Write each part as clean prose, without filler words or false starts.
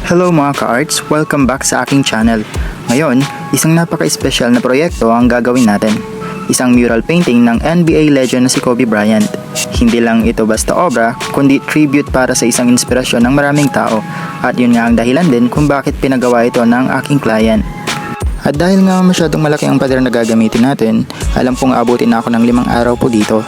Hello mga ka-arts! Welcome back sa aking channel. Ngayon, isang napaka-espesyal na proyekto ang gagawin natin. Isang mural painting ng NBA legend na si Kobe Bryant. Hindi lang ito basta obra, kundi tribute para sa isang inspirasyon ng maraming tao. At yun nga ang dahilan din kung bakit pinagawa ito ng aking client. At dahil nga masyadong malaki ang pader na gagamitin natin, alam kong abutin na ako ng 5 araw po dito.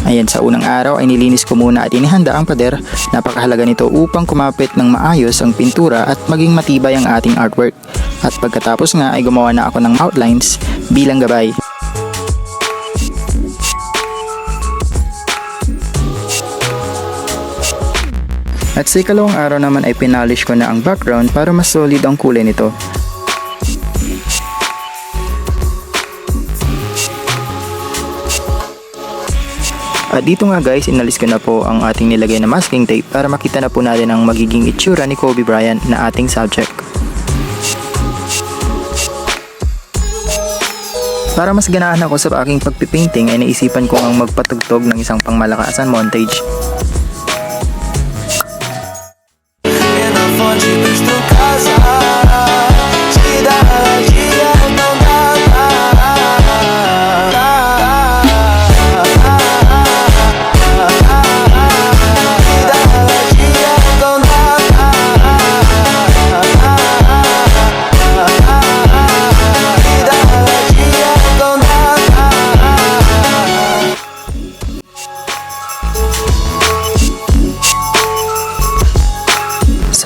Ayan, sa unang araw ay nilinis ko muna at inihanda ang pader. Napakahalaga nito upang kumapit ng maayos ang pintura at maging matibay ang ating artwork. At pagkatapos nga ay gumawa na ako ng outlines bilang gabay. At sa ikalawang araw naman ay pinalish ko na ang background para mas solid ang kulay nito. At dito nga guys, inalis ko na po ang ating nilagay na masking tape para makita na po natin ang magiging itsura ni Kobe Bryant na ating subject. Para mas ganahan ako sa aking pagpipainting ay naisipan ko ang magpatugtog ng isang pangmalakasan montage.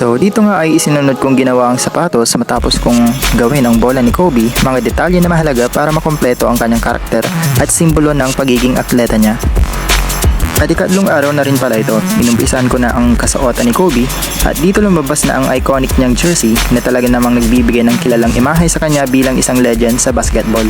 So dito nga ay isinunod kong ginawa ang sapatos matapos kong gawin ang bola ni Kobe, mga detalye na mahalaga para makompleto ang kanyang karakter at simbolo ng pagiging atleta niya. At ikatlong araw na rin pala ito, inumpisahan ko na ang kasuotan ni Kobe at dito lumabas na ang iconic niyang jersey na talaga namang nagbibigay ng kilalang imahe sa kanya bilang isang legend sa basketball.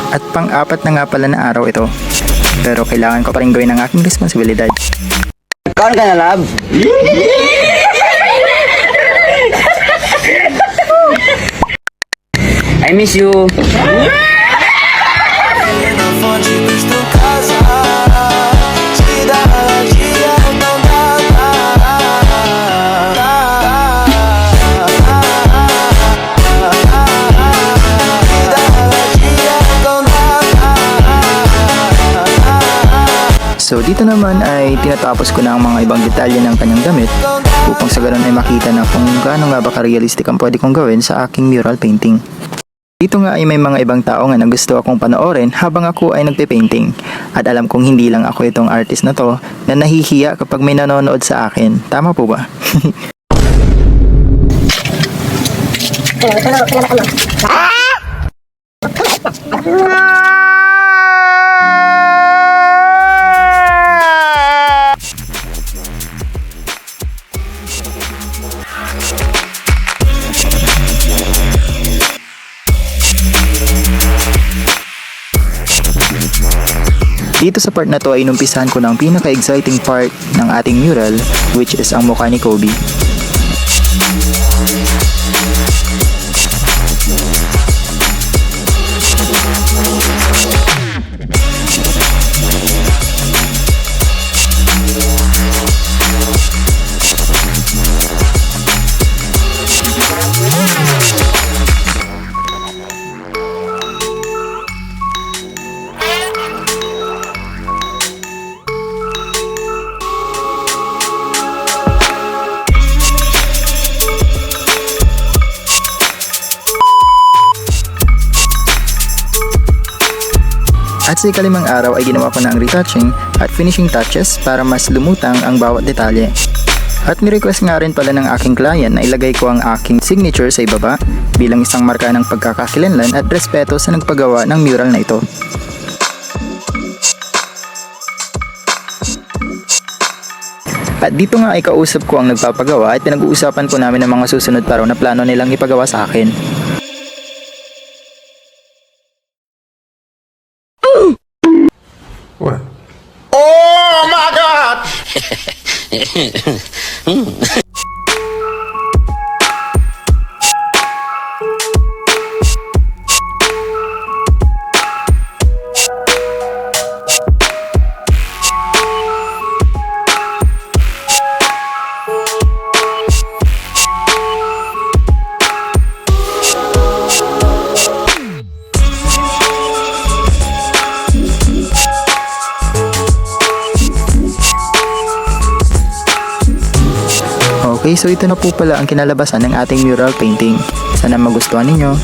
At pang-apat na nga pala na araw ito. Pero kailangan ko pa rin gawin ang aking responsibilidad. Kaon ka na, love? I miss you. So dito naman ay tinatapos ko na ang mga ibang detalye ng kanyang damit upang sa ganun ay makita na kung gaano nga ba ka-realistic ang pwede kong gawin sa aking mural painting. Dito nga ay may mga ibang tao nga na gusto akong panoorin habang ako ay nagpe-painting. At alam kong hindi lang ako itong artist na to na nahihiya kapag may nanonood sa akin. Tama po ba? Dito sa part na to ay inumpisahan ko ng pinaka-exciting part ng ating mural, which is ang mukha ni Kobe. At sa ikalimang araw ay ginawa ko na ang retouching at finishing touches para mas lumutang ang bawat detalye. At ni-request nga rin pala ng aking client na ilagay ko ang aking signature sa ibaba bilang isang marka ng pagkakakilanlan at respeto sa nagpagawa ng mural na ito. At dito nga ay kausap ko ang nagpapagawa at pinag-uusapan po namin ang mga susunod pa raw na plano nilang ipagawa sa akin. What? Okay, so ito na po pala ang kinalabasan ng ating mural painting. Sana magustuhan ninyo.